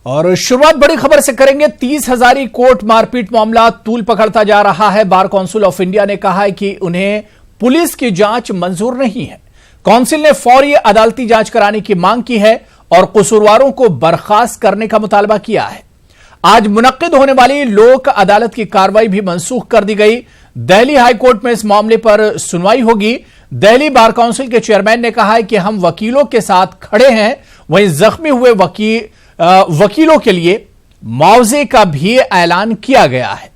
और शुरुआत बड़ी खबर से करेंगे। 30 हजारी कोर्ट मारपीट मामला तूल पकड़ता जा रहा है। बार काउंसिल ऑफ इंडिया ने कहा है कि उन्हें पुलिस की जांच मंजूर नहीं है। काउंसिल ने फौरी अदालती जांच कराने की मांग की है और कसूरवारों को बर्खास्त करने का मुतालबा किया है। आज मुनक्किद होने वाली लोक अदालत की कार्रवाई भी मनसूख कर दी गई। दिल्ली हाईकोर्ट में इस मामले पर सुनवाई होगी। दिल्ली बार काउंसिल के चेयरमैन ने कहा है कि हम वकीलों के साथ खड़े हैं। वहीं जख्मी हुए वकीलों के लिए मुआवजे का भी ऐलान किया गया है।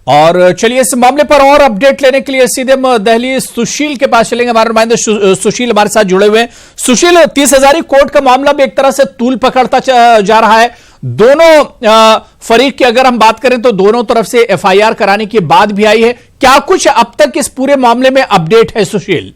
और चलिए इस मामले पर और अपडेट लेने के लिए सीधे दिल्ली सुशील के पास चलेंगे। हमारे नुमाइंदे सुशील हमारे साथ जुड़े हुए हैं। सुशील, 30 हजारी कोर्ट का मामला भी एक तरह से तूल पकड़ता जा रहा है। दोनों फरीक की अगर हम बात करें तो दोनों तरफ से एफआईआर कराने की बात भी आई है। क्या कुछ अब तक इस पूरे मामले में अपडेट है सुशील?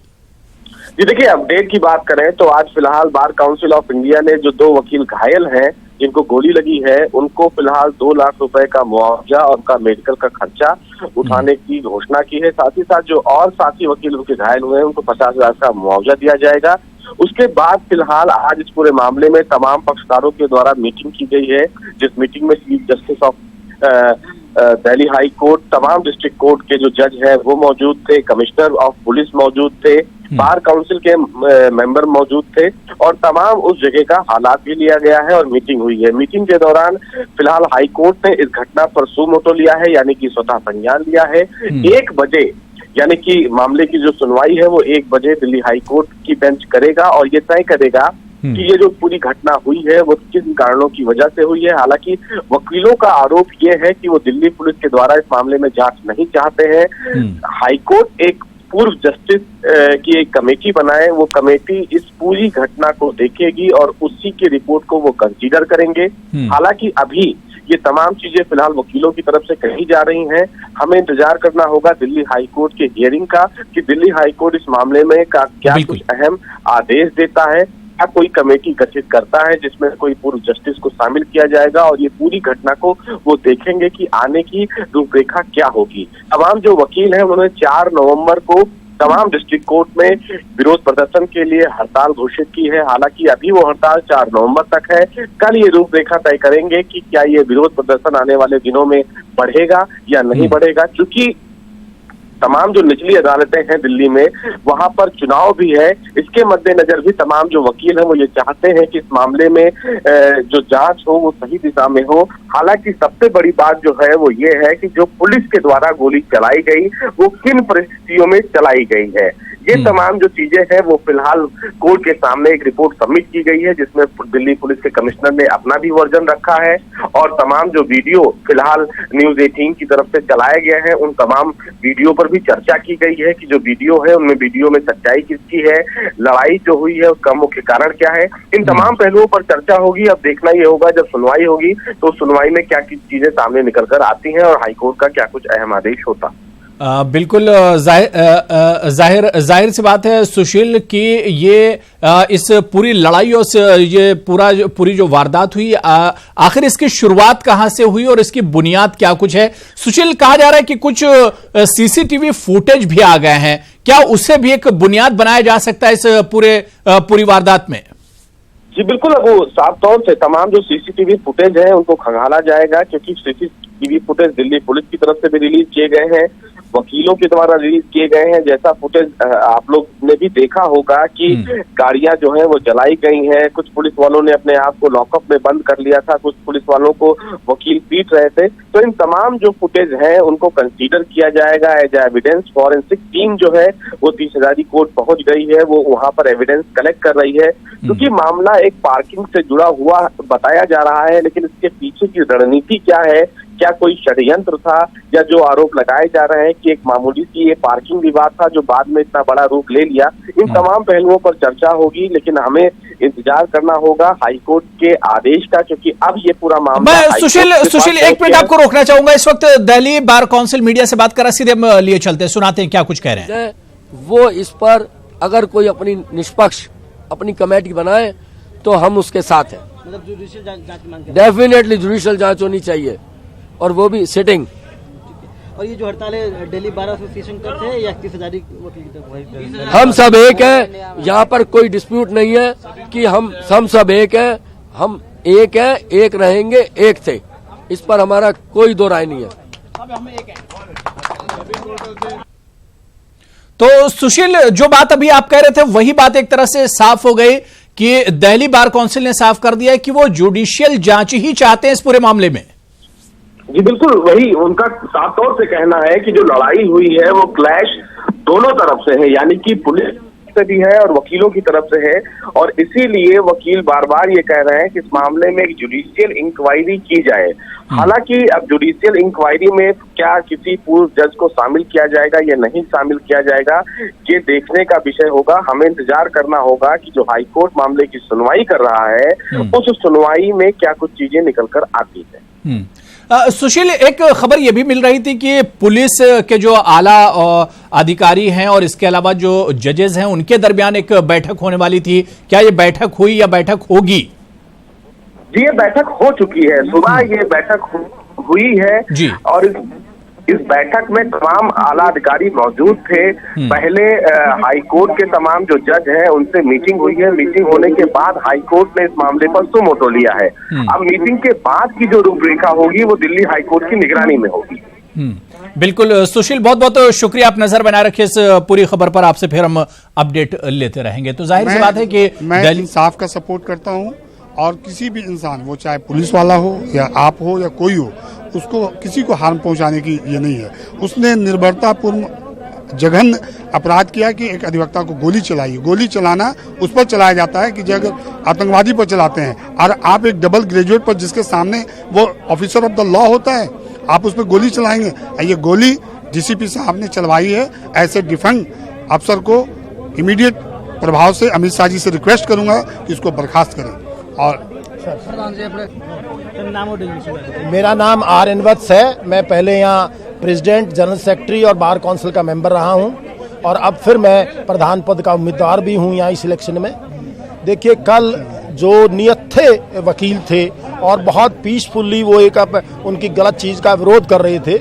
जी देखिए, अपडेट की बात करें तो आज फिलहाल बार काउंसिल ऑफ इंडिया ने जो 2 वकील घायल हैं, जिनको गोली लगी है, उनको फिलहाल 2 लाख रुपए का मुआवजा और उनका मेडिकल का खर्चा उठाने की घोषणा की है। साथ ही साथ जो और साथी वकील उनके घायल हुए हैं उनको 50,000 का मुआवजा दिया जाएगा। उसके बाद फिलहाल आज इस पूरे मामले में तमाम पक्षकारों के द्वारा मीटिंग की गई है, जिस मीटिंग में chief justice of Delhi high court, तमाम डिस्ट्रिक्ट कोर्ट के जो जज हैं वो मौजूद थे, कमिश्नर ऑफ पुलिस मौजूद थे, बार काउंसिल के मेंबर मौजूद थे और तमाम उस जगह का हालात भी लिया गया है और मीटिंग हुई है। मीटिंग के दौरान फिलहाल हाई कोर्ट ने इस घटना पर सू मोटो लिया है, यानी कि स्वतः संज्ञान लिया है। 1 बजे यानी कि मामले की जो सुनवाई है वो 1 बजे दिल्ली हाई कोर्ट की बेंच करेगा और ये तय करेगा कि ये जो पूरी घटना हुई है वो किन कारणों की वजह से हुई है। हालांकि वकीलों का आरोप ये है कि वो दिल्ली पुलिस के द्वारा इस मामले में जांच नहीं चाहते हैं। हाईकोर्ट एक पूर्व जस्टिस की एक कमेटी बनाए, वो कमेटी इस पूरी घटना को देखेगी और उसी की रिपोर्ट को वो कंसीडर करेंगे। हालांकि अभी ये तमाम चीजें फिलहाल वकीलों की तरफ से कही जा रही हैं। हमें इंतजार करना होगा दिल्ली हाई कोर्ट के हियरिंग का कि दिल्ली हाई कोर्ट इस मामले में क्या कुछ अहम आदेश देता है, क्या कोई कमेटी गठित करता है जिसमें कोई पूर्व जस्टिस को शामिल किया जाएगा और ये पूरी घटना को वो देखेंगे कि आने की रूपरेखा क्या होगी। तमाम जो वकील हैं उन्होंने 4 नवंबर को तमाम डिस्ट्रिक्ट कोर्ट में विरोध प्रदर्शन के लिए हड़ताल घोषित की है। हालांकि अभी वो हड़ताल 4 नवंबर तक है। कल ये रूपरेखा तय करेंगे कि क्या ये विरोध प्रदर्शन आने वाले दिनों में बढ़ेगा या नहीं बढ़ेगा, क्योंकि तमाम जो निचली अदालतें हैं दिल्ली में वहां पर चुनाव भी है। इसके मद्देनजर भी तमाम जो वकील हैं वो ये चाहते हैं कि इस मामले में जो जांच हो वो सही दिशा में हो। हालांकि सबसे बड़ी बात जो है वो ये है कि जो पुलिस के द्वारा गोली चलाई गई वो किन परिस्थितियों में चलाई गई है। ये तमाम जो चीजें हैं वो फिलहाल कोर्ट के सामने एक रिपोर्ट सबमिट की गई है, जिसमें दिल्ली पुलिस के कमिश्नर ने अपना भी वर्जन रखा है और तमाम जो वीडियो फिलहाल न्यूज 18 की तरफ से चलाए गए हैं उन तमाम वीडियो पर भी चर्चा की गई है कि जो वीडियो है उनमें वीडियो में सच्चाई किसकी है, लड़ाई जो हुई है उसका मुख्य कारण क्या है। इन तमाम पहलुओं पर चर्चा होगी। अब देखना ये होगा जब सुनवाई होगी तो सुनवाई में क्या चीजें सामने निकल कर आती हैं और हाईकोर्ट का क्या कुछ अहम आदेश होता। बिल्कुल जाहिर सी बात है सुशील कि ये इस पूरी लड़ाई और ये पूरी जो वारदात हुई आखिर इसकी शुरुआत कहां से हुई और इसकी बुनियाद क्या कुछ है? सुशील, कहा जा रहा है कि कुछ सीसीटीवी फुटेज भी आ गए हैं, क्या उसे भी एक बुनियाद बनाया जा सकता है इस पूरी वारदात में? जी बिल्कुल, अब वो साफ तौर से तमाम जो सीसीटीवी फुटेज है उनको खंगाला जाएगा, क्योंकि सीसीटीवी फुटेज दिल्ली पुलिस की तरफ से भी रिलीज किए गए हैं, वकीलों के द्वारा रिलीज किए गए हैं। जैसा फुटेज आप लोग ने भी देखा होगा कि गाड़ियां जो हैं वो जलाई गई हैं, कुछ पुलिस वालों ने अपने आप को लॉकअप में बंद कर लिया था, कुछ पुलिस वालों को वकील पीट रहे थे। तो इन तमाम जो फुटेज हैं उनको कंसीडर किया जाएगा एज एविडेंस। फॉरेंसिक टीम जो है वो 30 हजारी कोर्ट पहुंच गई है, वो वहां पर एविडेंस कलेक्ट कर रही है, क्योंकि मामला एक पार्किंग से जुड़ा हुआ बताया जा रहा है। लेकिन इसके पीछे की रणनीति क्या है, क्या कोई षड्यंत्र था, या जो आरोप लगाए जा रहे हैं कि एक मामूली सी ये पार्किंग विवाद था जो बाद में इतना बड़ा रूप ले लिया, इन तमाम पहलुओं पर चर्चा होगी। लेकिन हमें इंतजार करना होगा हाईकोर्ट के आदेश का, क्योंकि अब ये पूरा मामला। सुशील 1 मिनट आपको रोकना चाहूंगा। इस वक्त दिल्ली बार काउंसिल मीडिया से बात कर रहा, सीधे लिए चलते हैं, सुनाते हैं क्या कुछ कह रहे हैं वो। इस पर अगर कोई अपनी निष्पक्ष अपनी कमेटी बनाए तो हम उसके साथ हैं। मतलब जुडिशियल जांच डेफिनेटली जुडिशियल जांच होनी चाहिए, और वो भी सिटिंग। और ये जो हड़ताल है दिल्ली बार एसोसिएशन करते हैं या 31,000 वकील की तरफ? हम सब एक है, यहाँ पर कोई डिस्प्यूट नहीं है कि हम सब एक है, हम एक है, एक रहेंगे, एक थे, इस पर हमारा कोई दो राय नहीं है। तो सुशील, जो बात अभी आप कह रहे थे वही बात एक तरह से साफ हो गई कि दिल्ली बार काउंसिल ने साफ कर दिया है कि वो जुडिशियल जांच ही चाहते हैं इस पूरे मामले में। जी बिल्कुल, वही उनका साफ तौर से कहना है कि जो लड़ाई हुई है वो क्लैश दोनों तरफ से है, यानी कि पुलिस से भी है और वकीलों की तरफ से है, और इसीलिए वकील बार बार ये कह रहे हैं कि इस मामले में एक जुडिशियल इंक्वायरी की जाए। हालांकि अब जुडिशियल इंक्वायरी में क्या किसी पूर्व जज को शामिल किया जाएगा या नहीं शामिल किया जाएगा, ये देखने का विषय होगा। हमें इंतजार करना होगा कि जो हाईकोर्ट मामले की सुनवाई कर रहा है उस सुनवाई में क्या कुछ चीजें निकल कर आती है। सुशील, एक खबर यह भी मिल रही थी कि पुलिस के जो आला अधिकारी हैं और इसके अलावा जो जजेस हैं उनके दरमियान एक बैठक होने वाली थी। क्या ये बैठक हुई या बैठक होगी? जी, ये बैठक हो चुकी है, सुबह ये बैठक हुई है जी। और इस बैठक में तमाम आला अधिकारी मौजूद थे। पहले हाईकोर्ट के तमाम जो जज हैं उनसे मीटिंग हुई है। मीटिंग होने के बाद हाईकोर्ट ने इस मामले पर सुमो मोटो लिया है। अब मीटिंग के बाद की जो रूपरेखा होगी वो दिल्ली हाईकोर्ट की निगरानी में होगी। बिल्कुल सुशील, बहुत बहुत शुक्रिया, आप नजर बनाए रखिए इस पूरी खबर पर। आपसे फिर हम अपडेट लेते रहेंगे। तो जाहिर सी बात है कि मैं इंसाफ का सपोर्ट करता हूं, और किसी भी इंसान, वो चाहे पुलिस वाला हो या आप हो या कोई हो, उसको किसी को हार्म पहुंचाने की ये नहीं है। उसने निर्भरतापूर्ण जघन्य अपराध किया कि एक अधिवक्ता को गोली चलाई। गोली चलाना उस पर चलाया जाता है कि अगर आतंकवादी पर चलाते हैं, और आप एक डबल ग्रेजुएट पर जिसके सामने वो ऑफिसर ऑफ द लॉ होता है, आप उस पर गोली चलाएंगे। ये गोली डीसीपी साहब ने चलवाई है। ऐसे डिफेंस अफसर को इमीडिएट प्रभाव से अमित शाह जी से रिक्वेस्ट करूंगा कि इसको बर्खास्त करें। और मेरा नाम आर एन वत्स है। मैं पहले यहाँ प्रेसिडेंट, जनरल सेक्रेटरी और बार काउंसिल का मेंबर रहा हूँ, और अब फिर मैं प्रधान पद का उम्मीदवार भी हूँ यहाँ इस इलेक्शन में। देखिए, कल जो नियत थे वकील थे और बहुत पीसफुली वो एक उनकी गलत चीज़ का विरोध कर रहे थे,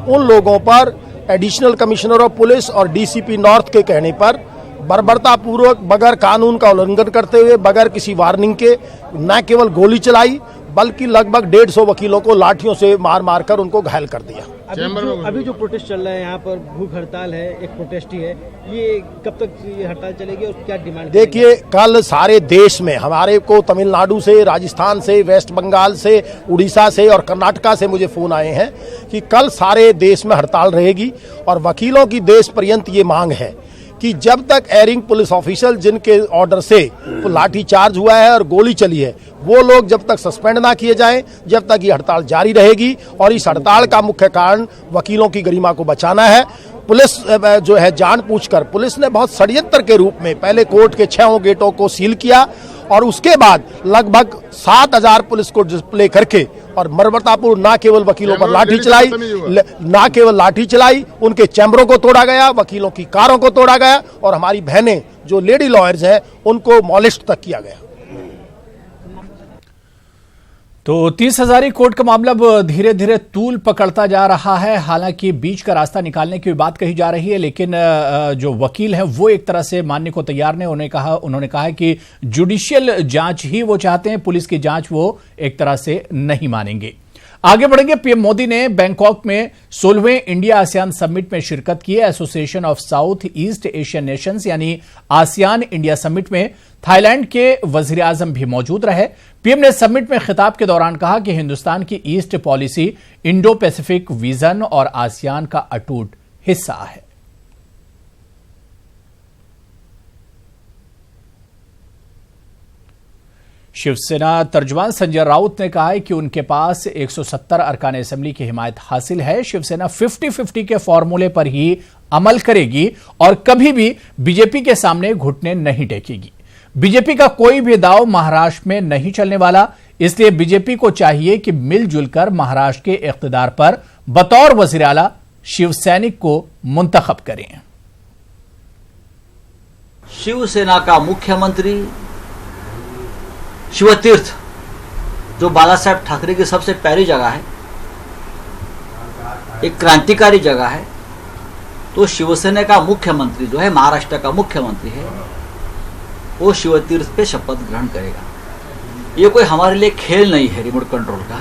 उन लोगों पर एडिशनल कमिश्नर ऑफ पुलिस और डीसीपी नॉर्थ के कहने पर बर्बरतापूर्वक, बगैर कानून का उल्लंघन करते हुए, बगैर किसी वार्निंग के न केवल गोली चलाई बल्कि लगभग 150 वकीलों को लाठियों से मार मार कर उनको घायल कर दिया। अभी जो प्रोटेस्ट चल रहा है यहाँ पर, भूख हड़ताल है, एक प्रोटेस्ट ही है, ये कब तक ये हड़ताल चलेगी और क्या डिमांड? देखिए, कल सारे देश में हमारे को तमिलनाडु से, राजस्थान से, वेस्ट बंगाल से, उड़ीसा से और कर्नाटका से मुझे फोन आए हैं कि कल सारे देश में हड़ताल रहेगी। और वकीलों की देश पर्यंत ये मांग है कि जब तक एयरिंग पुलिस ऑफिसर जिनके ऑर्डर से तो लाठी चार्ज हुआ है और गोली चली है, वो लोग जब तक सस्पेंड ना किए जाएं, जब तक ये हड़ताल जारी रहेगी। और इस हड़ताल का मुख्य कारण वकीलों की गरिमा को बचाना है। पुलिस जो है, जानबूझकर पुलिस ने बहुत षड्यंत्र के रूप में पहले कोर्ट के 6 गेटों को सील किया और उसके बाद लगभग 7,000 पुलिस को डिस्प्ले करके और बर्बरतापूर्ण ना केवल वकीलों पर लाठी चलाई, ना केवल लाठी चलाई, उनके चैम्बरों को तोड़ा गया, वकीलों की कारों को तोड़ा गया और हमारी बहनें जो लेडी लॉयर्स हैं उनको मॉलेस्ट तक किया गया। तो 30,000 कोर्ट का मामला धीरे धीरे तूल पकड़ता जा रहा है। हालांकि बीच का रास्ता निकालने की बात कही जा रही है, लेकिन जो वकील हैं वो एक तरह से मानने को तैयार नहीं। उन्होंने कहा है कि जुडिशियल जांच ही वो चाहते हैं, पुलिस की जांच वो एक तरह से नहीं मानेंगे। आगे बढ़ेंगे। पीएम मोदी ने बैंकॉक में 16वें इंडिया आसियान समिट में शिरकत की है। Association of south east Asian Nations यानी आसियान इंडिया समिट में थाईलैंड के वजीर आजम भी मौजूद रहे। पीएम ने समिट में खिताब के दौरान कहा कि हिंदुस्तान की east policy Indo Pacific vision और आसियान का अटूट हिस्सा है। शिवसेना तर्जुमान संजय राउत ने कहा है कि उनके पास 170 अरकान असेंबली की हिमायत हासिल है। शिवसेना 50-50 के फॉर्मूले पर ही अमल करेगी और कभी भी बीजेपी के सामने घुटने नहीं टेकेगी। बीजेपी का कोई भी दांव महाराष्ट्र में नहीं चलने वाला, इसलिए बीजेपी को चाहिए कि मिलजुल कर महाराष्ट्र के इख्तिदार पर बतौर वजीर आला शिवसैनिक को मुंतखब करें। शिवसेना का मुख्यमंत्री शिवतीर्थ, जो बाला साहेब ठाकरे की सबसे प्यारी जगह है, एक क्रांतिकारी जगह है। तो शिवसेना का मुख्यमंत्री जो है, महाराष्ट्र का मुख्यमंत्री है, वो शिवतीर्थ पे शपथ ग्रहण करेगा। ये कोई हमारे लिए खेल नहीं है रिमोट कंट्रोल का,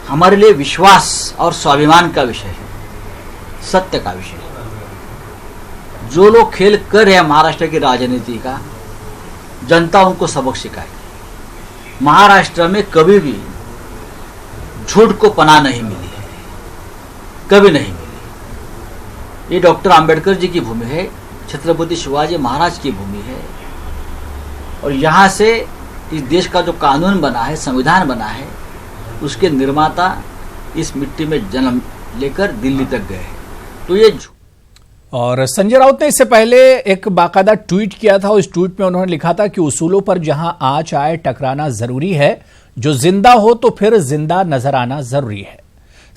हमारे लिए विश्वास और स्वाभिमान का विषय है, सत्य का विषय है। जो लोग खेल कर रहे हैं महाराष्ट्र की राजनीति का, जनता उनको सबक सिखाएगी। महाराष्ट्र में कभी भी झूठ को पनाह नहीं मिली है, कभी नहीं मिली। ये डॉक्टर आंबेडकर जी की भूमि है, छत्रपति शिवाजी महाराज की भूमि है, और यहाँ से इस देश का जो कानून बना है, संविधान बना है, उसके निर्माता इस मिट्टी में जन्म लेकर दिल्ली तक गए। तो ये और संजय राउत ने इससे पहले एक बाकायदा ट्वीट किया था। उस ट्वीट में उन्होंने लिखा था कि उसूलों पर जहां आंच आए टकराना जरूरी है, जो जिंदा हो तो फिर जिंदा नजर आना जरूरी है।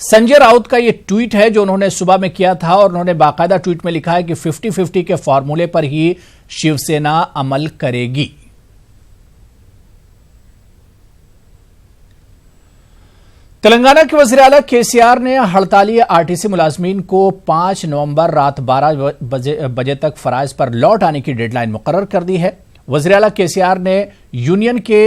संजय राउत का यह ट्वीट है जो उन्होंने सुबह में किया था, और उन्होंने बाकायदा ट्वीट में लिखा है कि 50-50 के फॉर्मूले पर ही शिवसेना अमल करेगी। तेलंगाना के वज़ीर आला केसीआर ने हड़ताली आरटीसी मुलाजमीन को 5 नवंबर रात 12 बजे तक फराइज पर लौट आने की डेडलाइन मुकर्रर कर दी है। वज़ीर आला केसीआर ने यूनियन के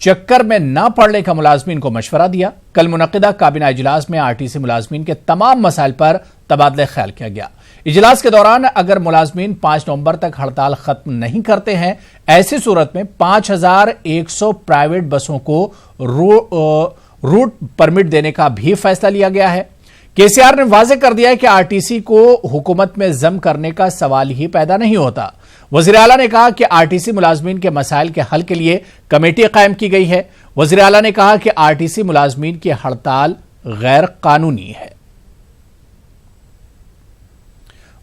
चक्कर में न पड़ने का मुलाजमीन को मशवरा दिया। कल मुनक्किदा काबीना इजलास में आरटीसी मुलाजमीन के तमाम मसाइल पर तबादला ख्याल किया गया। इजलास के दौरान अगर मुलाजमीन 5 नवंबर तक हड़ताल खत्म नहीं करते हैं, ऐसी सूरत में 5100 प्राइवेट बसों को रूट परमिट देने का भी फैसला लिया गया है। केसीआर ने वाजे कर दिया है कि आरटीसी को हुकूमत में जम करने का सवाल ही पैदा नहीं होता। वज़ीर आला ने कहा कि आरटीसी मुलाजमीन के मसाइल के हल के लिए कमेटी कायम की गई है। वज़ीर आला ने कहा कि आरटीसी मुलाजमीन की हड़ताल गैर कानूनी है।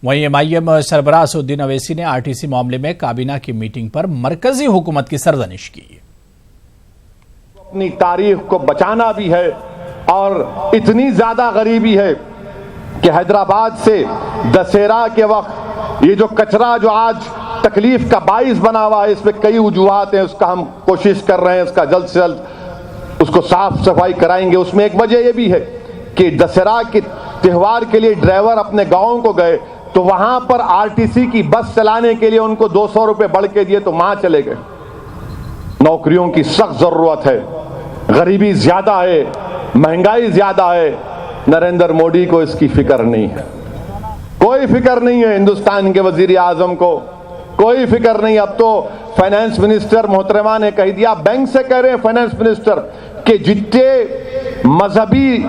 वहीं एमआईएम सरबराह असदुद्दीन अवैसी ने आरटीसी मामले में काबीना की मीटिंग पर मरकजी हुकूमत की सरजनिश की। अपनी तारीख को बचाना भी है, और इतनी ज्यादा गरीबी है कि हैदराबाद से दशहरा के वक्त ये जो कचरा जो आज तकलीफ का बाइस बना हुआ है, इसमें कई वजूहात हैं, उसका हम कोशिश कर रहे हैं, उसका जल्द से जल्द उसको साफ सफाई कराएंगे। उसमें एक वजह यह भी है कि दशहरा के त्योहार के लिए ड्राइवर अपने गाँव को गए तो वहां पर आरटीसी की बस चलाने के लिए उनको 200 रुपए बढ़ के दिए तो वहां चले गए। नौकरियों की सख्त जरूरत है, गरीबी ज्यादा है, महंगाई ज्यादा है। नरेंद्र मोदी को इसकी फिक्र नहीं है, कोई फिक्र नहीं है। हिंदुस्तान के वजीर आजम को कोई फिक्र नहीं। अब तो फाइनेंस मिनिस्टर मोहतरमा ने कह दिया, बैंक से कह रहे हैं फाइनेंस मिनिस्टर कि जितने मजहबी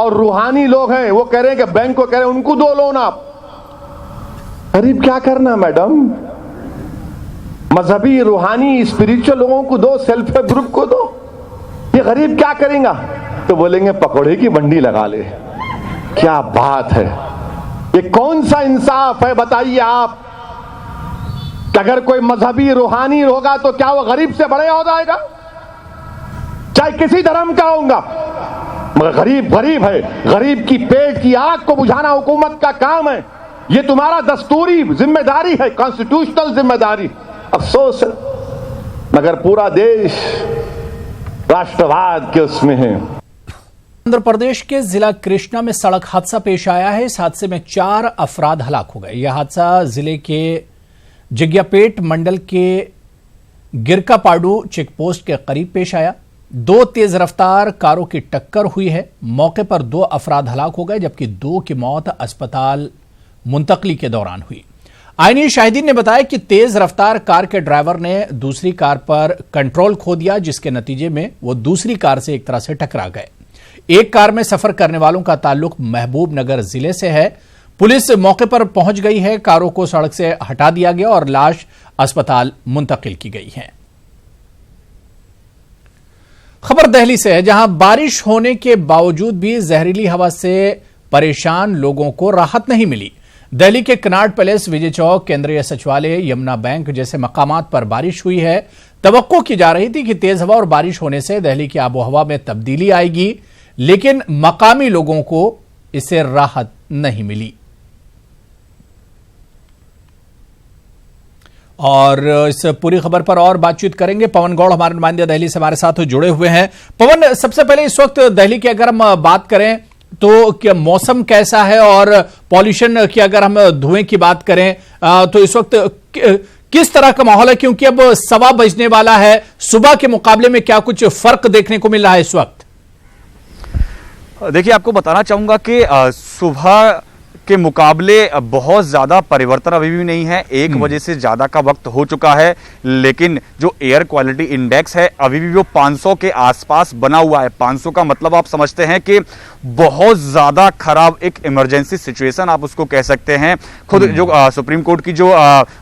और रूहानी लोग हैं वो कह रहे हैं कि बैंक को कह रहे हैं उनको दो लोन आप। गरीब क्या करना मैडम, मजहबी रूहानी स्पिरिचुअल लोगों को दो, सेल्फ हेल्प ग्रुप को दो। ये गरीब क्या करेगा? तो बोलेंगे पकौड़े की बंडी लगा ले। क्या बात है, ये कौन सा इंसाफ है बताइए आप कि अगर कोई मजहबी रूहानी होगा तो क्या वो गरीब से बड़े हो जाएगा? चाहे किसी धर्म का होगा, मगर गरीब गरीब है। गरीब की पेट की आग को बुझाना हुकूमत का काम है। ये तुम्हारा दस्तूरी जिम्मेदारी है, कॉन्स्टिट्यूशनल जिम्मेदारी। अफसोस है मगर पूरा देश राष्ट्रवाद के उसमें है। आंध्र प्रदेश के जिला कृष्णा में सड़क हादसा पेश आया है। इस हादसे में 4 अफराद हलाक हो गए। यह हादसा जिले के जग्यापेट मंडल के गिरकापाडू चेकपोस्ट के करीब पेश आया। 2 तेज रफ्तार कारों की टक्कर हुई है। मौके पर 2 अफराद हलाक हो गए, जबकि 2 की मौत अस्पताल मुंतकली के दौरान हुई। आईनी शाहिदीन ने बताया कि तेज रफ्तार कार के ड्राइवर ने दूसरी कार पर कंट्रोल खो दिया, जिसके नतीजे में वो दूसरी कार से एक तरह से टकरा गए। एक कार में सफर करने वालों का ताल्लुक महबूब नगर जिले से है। पुलिस मौके पर पहुंच गई है। कारों को सड़क से हटा दिया गया और लाश अस्पताल मुंतकिल की गई है। खबर दिल्ली से है, जहां बारिश होने के बावजूद भी जहरीली हवा से परेशान लोगों को राहत नहीं मिली। दिल्ली के कनाट पैलेस, विजय चौक, केंद्रीय सचिवालय, यमुना बैंक जैसे मकामात पर बारिश हुई है। तवक्को की जा रही थी कि तेज हवा और बारिश होने से दिल्ली की आबोहवा में तब्दीली आएगी, लेकिन मकामी लोगों को इससे राहत नहीं मिली। और इस पूरी खबर पर और बातचीत करेंगे। पवन गौड़ हमारे नुमाइंदे दिल्ली से हमारे साथ जुड़े हुए हैं। पवन, सबसे पहले इस वक्त दिल्ली की अगर हम बात करें तो क्या मौसम कैसा है, और पॉल्यूशन की अगर हम धुएं की बात करें तो इस वक्त किस तरह का माहौल है, क्योंकि अब 1:15 बजने वाला है, सुबह के मुकाबले में क्या कुछ फर्क देखने को मिल रहा है इस वक्त? देखिए, आपको बताना चाहूंगा कि सुबह के मुकाबले बहुत ज़्यादा परिवर्तन अभी भी नहीं है। 1 बजे से ज़्यादा का वक्त हो चुका है, लेकिन जो एयर क्वालिटी इंडेक्स है अभी भी वो 500 के आसपास बना हुआ है। 500 का मतलब आप समझते हैं कि बहुत ज़्यादा खराब, एक इमरजेंसी सिचुएशन आप उसको कह सकते हैं। खुद जो सुप्रीम कोर्ट की जो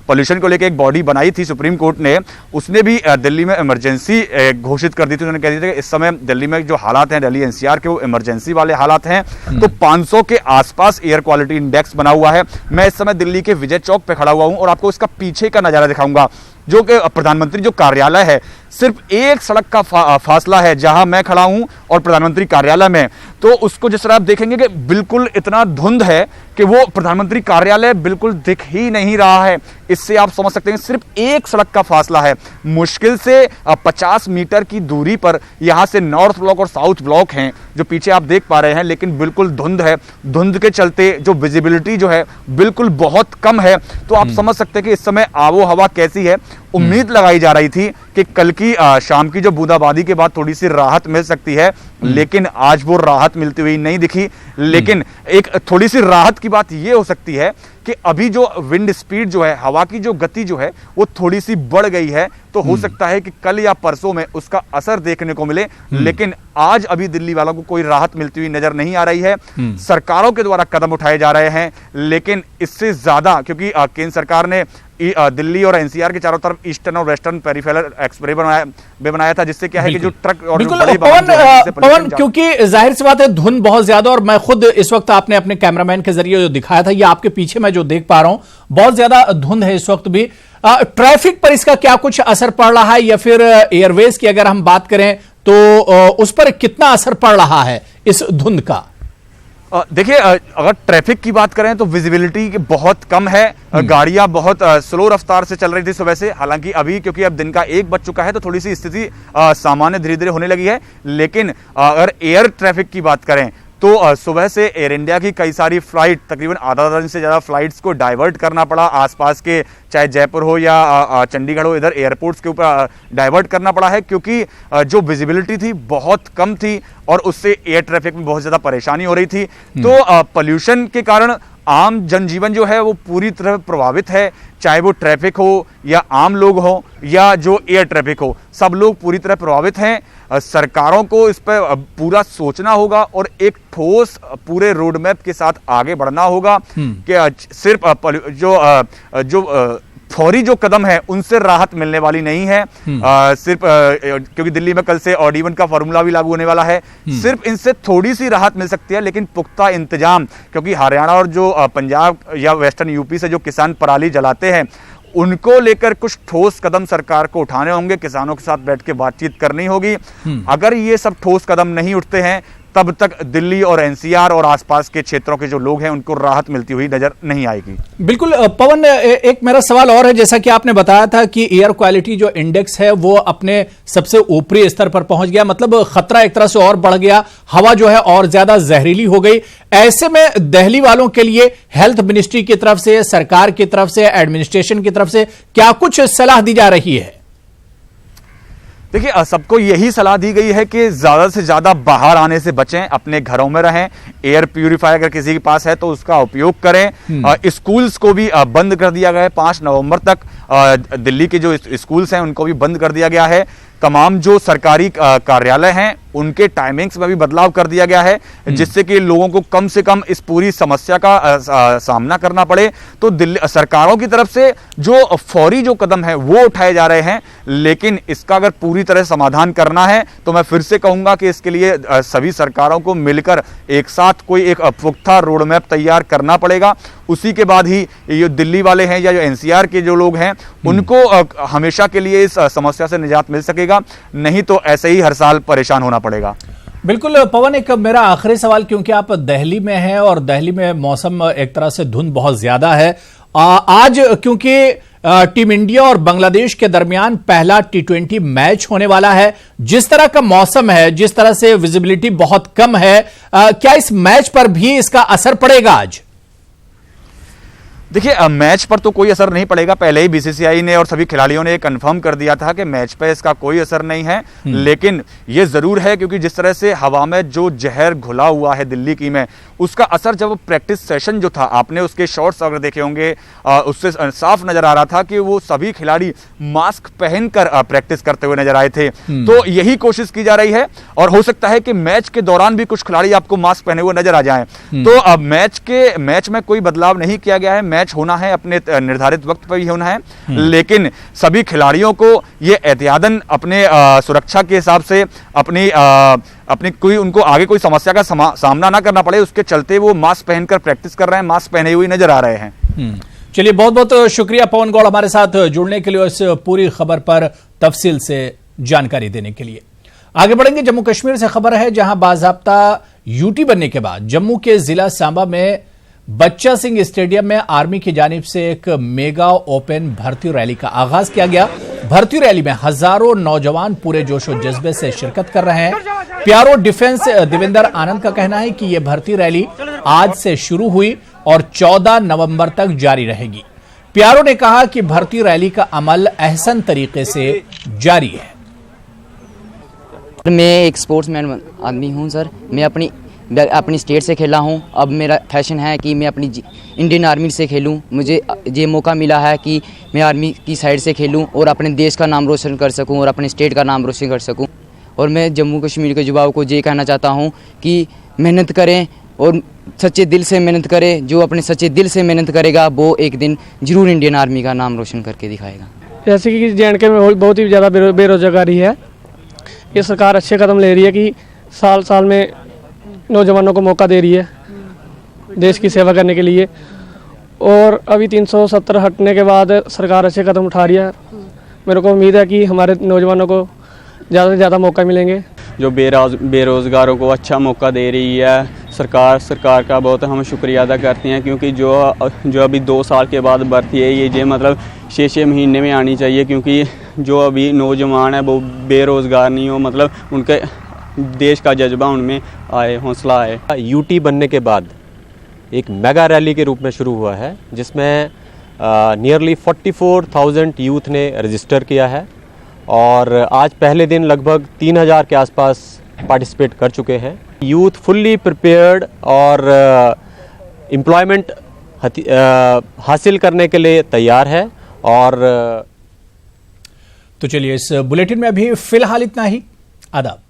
पोल्यूशन को लेकर एक बॉडी बनाई थी सुप्रीम कोर्ट ने, उसने भी दिल्ली में इमरजेंसी घोषित कर दी थी। उन्होंने कह दिया था कि इस समय दिल्ली में जो हालात हैं, दिल्ली एनसीआर के, वो इमरजेंसी वाले हालात हैं। तो 500 के आसपास एयर क्वालिटी इंडेक्स बना हुआ है। मैं इस समय दिल्ली के विजय चौक पे खड़ा हुआ हूं और आपको इसका पीछे का नजारा दिखाऊंगा। जो कि प्रधानमंत्री जो कार्यालय है, सिर्फ एक सड़क का फासला है जहां मैं खड़ा हूं और प्रधानमंत्री कार्यालय में। तो उसको जिस तरह आप देखेंगे कि बिल्कुल इतना धुंध है कि वो प्रधानमंत्री कार्यालय बिल्कुल दिख ही नहीं रहा है। इससे आप समझ सकते हैं सिर्फ एक सड़क का फासला है। मुश्किल से 50 मीटर की दूरी पर यहां से नॉर्थ ब्लॉक और साउथ ब्लॉक हैं जो पीछे आप देख पा रहे हैं, लेकिन बिल्कुल धुंध है। धुंध के चलते जो विजिबिलिटी जो है बिल्कुल बहुत कम है। तो आप समझ सकते हैं कि इस समय आबो हवा कैसी है। उम्मीद लगाई जा रही थी कि कल की शाम की जो बूंदाबांदी के बाद थोड़ी सी राहत मिल सकती है, लेकिन आज वो राहत मिलती हुई नहीं दिखी। लेकिन एक थोड़ी सी राहत की बात ये हो सकती है कि अभी जो विंड स्पीड जो है, हवा की जो गति जो है, वो थोड़ी सी बढ़ गई है। तो हो सकता है कि कल या परसों में उसका असर देखने को मिले, लेकिन आज अभी दिल्ली वालों को कोई राहत मिलती हुई नजर नहीं आ रही है। सरकारों के द्वारा कदम उठाए जा रहे हैं, लेकिन इससे ज्यादा, क्योंकि केंद्र सरकार ने दिल्ली और एनसीआर के चारों तरफ ईस्टर्न और वेस्टर्न पेरिफेरल एक्सप्रेस बनाया था, जिससे क्या है कि जो ट्रक और बिल्कुल पवन, क्योंकि जाहिर सी बात है धुंध बहुत ज्यादा, और मैं खुद इस वक्त आपने अपने कैमरामैन के जरिए जो दिखाया था, ये आपके पीछे मैं जो देख पा रहा हूं, बहुत ज्यादा धुंध है इस वक्त भी। ट्रैफिक पर इसका क्या कुछ असर पड़ रहा है, या फिर एयरवेज की अगर हम बात करें तो उस पर कितना असर पड़ रहा है इस धुंध का? देखिए, अगर ट्रैफिक की बात करें तो विजिबिलिटी बहुत कम है। गाड़ियां बहुत स्लो रफ्तार से चल रही थी सुबह से। हालांकि अभी क्योंकि अब दिन का 1 बज चुका है तो थोड़ी सी स्थिति सामान्य धीरे धीरे होने लगी है। लेकिन अगर एयर ट्रैफिक की बात करें तो सुबह से एयर इंडिया की कई सारी फ्लाइट, तकरीबन आधा दर्जन से ज़्यादा फ्लाइट्स को डाइवर्ट करना पड़ा। आसपास के चाहे जयपुर हो या चंडीगढ़ हो, इधर एयरपोर्ट्स के ऊपर डाइवर्ट करना पड़ा है, क्योंकि जो विजिबिलिटी थी बहुत कम थी और उससे एयर ट्रैफिक में बहुत ज़्यादा परेशानी हो रही थी। तो पोल्यूशन के कारण आम जनजीवन जो है वो पूरी तरह प्रभावित है, चाहे वो ट्रैफिक हो या आम लोग हो या जो एयर ट्रैफिक हो, सब लोग पूरी तरह प्रभावित हैं। सरकारों को इस पर पूरा सोचना होगा और एक ठोस पूरे रोड मैप के साथ आगे बढ़ना होगा कि सिर्फ जो फौरी जो कदम है उनसे राहत मिलने वाली नहीं है। सिर्फ क्योंकि दिल्ली में कल से ऑड इवन का फॉर्मूला भी लागू होने वाला है, सिर्फ इनसे थोड़ी सी राहत मिल सकती है। लेकिन पुख्ता इंतजाम, क्योंकि हरियाणा और जो पंजाब या वेस्टर्न यूपी से जो किसान पराली जलाते हैं, उनको लेकर कुछ ठोस कदम सरकार को उठाने होंगे। किसानों के साथ बैठ के बातचीत करनी होगी। अगर ये सब ठोस कदम नहीं उठते हैं, तब तक दिल्ली और एनसीआर और आसपास के क्षेत्रों के जो लोग हैं उनको राहत मिलती हुई नजर नहीं आएगी। बिल्कुल पवन, एक मेरा सवाल और है। जैसा कि आपने बताया था कि एयर क्वालिटी जो इंडेक्स है वो अपने सबसे ऊपरी स्तर पर पहुंच गया, मतलब खतरा एक तरह से और बढ़ गया, हवा जो है और ज्यादा जहरीली हो गई। ऐसे में दिल्ली वालों के लिए हेल्थ मिनिस्ट्री की तरफ से, सरकार की तरफ से, एडमिनिस्ट्रेशन की तरफ से क्या कुछ सलाह दी जा रही है? देखिए, सबको यही सलाह दी गई है कि ज़्यादा से ज़्यादा बाहर आने से बचें, अपने घरों में रहें। एयर प्यूरिफायर अगर किसी के पास है तो उसका उपयोग करें। स्कूल्स को भी बंद कर दिया गया है। 5 नवंबर तक दिल्ली के जो स्कूल्स हैं उनको भी बंद कर दिया गया है। तमाम जो सरकारी कार्यालय हैं उनके टाइमिंग्स में भी बदलाव कर दिया गया है, जिससे कि लोगों को कम से कम इस पूरी समस्या का सामना करना पड़े। तो दिल्ली सरकारों की तरफ से जो फौरी जो कदम है वो उठाए जा रहे हैं, लेकिन इसका अगर पूरी तरह समाधान करना है तो मैं फिर से कहूंगा कि इसके लिए सभी सरकारों को मिलकर एक साथ कोई एक पुख्ता रोड मैप तैयार करना पड़ेगा। उसी के बाद ही ये दिल्ली वाले हैं या जो एनसीआर के जो लोग हैं उनको हमेशा के लिए इस समस्या से निजात मिल सकेगा, नहीं तो ऐसे ही हर साल परेशान होना पड़ेगा। बिल्कुल पवन, एक मेरा आखिरी सवाल, क्योंकि आप दिल्ली में हैं और दिल्ली में मौसम एक तरह से धुंध बहुत ज्यादा है आज क्योंकि टीम इंडिया और बांग्लादेश के दरमियान पहला T20 मैच होने वाला है, जिस तरह का मौसम है, जिस तरह से विजिबिलिटी बहुत कम है, क्या इस मैच पर भी इसका असर पड़ेगा आज? देखिए, मैच पर तो कोई असर नहीं पड़ेगा। पहले ही बीसीसीआई ने और सभी खिलाड़ियों ने कंफर्म कर दिया था कि मैच पे इसका कोई असर नहीं है। लेकिन ये जरूर है क्योंकि जिस तरह से हवा में जो जहर घुला हुआ है दिल्ली की में, उसका असर जब प्रैक्टिस सेशन जो था, आपने उसके शॉट्स अगर देखे होंगे, उससे साफ नजर आ रहा था कि वो सभी खिलाड़ी मास्क पहनकर प्रैक्टिस करते हुए नजर आए थे। तो यही कोशिश की जा रही है और हो सकता है कि मैच के दौरान भी कुछ खिलाड़ी आपको मास्क पहने हुए नजर आ जाएं। तो अब मैच में कोई बदलाव नहीं किया गया है। मैच होना है, अपने निर्धारित वक्त पर ही होना है, लेकिन सभी खिलाड़ियों को ये एहतियातन अपने सुरक्षा के हिसाब से अपनी कोई उनको आगे कोई समस्या का सामना ना करना पड़े, उसके चलते वो मास्क पहनकर प्रैक्टिस कर रहे हैं, मास्क पहने हुए नजर आ रहे हैं। चलिए, बहुत बहुत शुक्रिया पवन गौड़ हमारे साथ जुड़ने के लिए, इस पूरी खबर पर तफसील से जानकारी देने के लिए। आगे बढ़ेंगे, जम्मू कश्मीर से खबर है, जहां बाज़ाब्ता यूटी बनने के बाद जम्मू के जिला सांबा में बच्चा सिंह स्टेडियम में आर्मी की जानिब से एक मेगा ओपन भर्ती रैली का आगाज किया गया। भर्ती रैली में हजारों नौजवान पूरे जोशो जज्बे से शिरकत कर रहे हैं। प्यारो डिफेंस देवेंद्र आनंद का कहना है कि यह भर्ती रैली आज से शुरू हुई और 14 नवंबर तक जारी रहेगी। प्यारो ने कहा कि भर्ती रैली का अमल अहसन तरीके से जारी है। मैं एक स्पोर्ट्समैन आदमी हूं सर। मैं अपनी स्टेट से खेला हूं। अब मेरा फैशन है कि मैं अपनी इंडियन आर्मी से खेलूं। मुझे ये मौका मिला है कि मैं आर्मी की साइड से खेलूं और अपने देश का नाम रोशन कर सकूं और अपने स्टेट का नाम रोशन कर सकूं। और मैं जम्मू कश्मीर के युवाओं को ये कहना चाहता हूं कि मेहनत करें और सच्चे दिल से मेहनत करें। जो अपने सच्चे दिल से मेहनत करेगा वो एक दिन जरूर इंडियन आर्मी का नाम रोशन करके दिखाएगा। जैसे कि JNK में बहुत ही ज़्यादा बेरोजगारी है। ये सरकार अच्छे कदम ले रही है कि साल साल में नौजवानों को मौका दे रही है देश की सेवा करने के लिए। और अभी 370 हटने के बाद सरकार अच्छे कदम उठा रही है। मेरे को उम्मीद है कि हमारे नौजवानों को ज़्यादा से ज़्यादा मौका मिलेंगे। जो बेरोज़गारों को अच्छा मौका दे रही है सरकार का बहुत हम शुक्रिया अदा करते हैं, क्योंकि जो अभी 2 साल के बाद भर्ती है ये मतलब 6 महीने में आनी चाहिए, क्योंकि जो अभी नौजवान है वो बेरोज़गार नहीं हो, मतलब उनके देश का जज्बा उनमें आए, हौसला आए। यूटी बनने के बाद एक मेगा रैली के रूप में शुरू हुआ है, जिसमें नियरली 44,000 यूथ ने रजिस्टर किया है और आज पहले दिन लगभग 3,000 के आसपास पार्टिसिपेट कर चुके हैं। यूथ फुल्ली प्रिपेयर्ड और एम्प्लॉयमेंट हासिल करने के लिए तैयार है। और तो चलिए, इस बुलेटिन में अभी फिलहाल इतना ही। आदाब।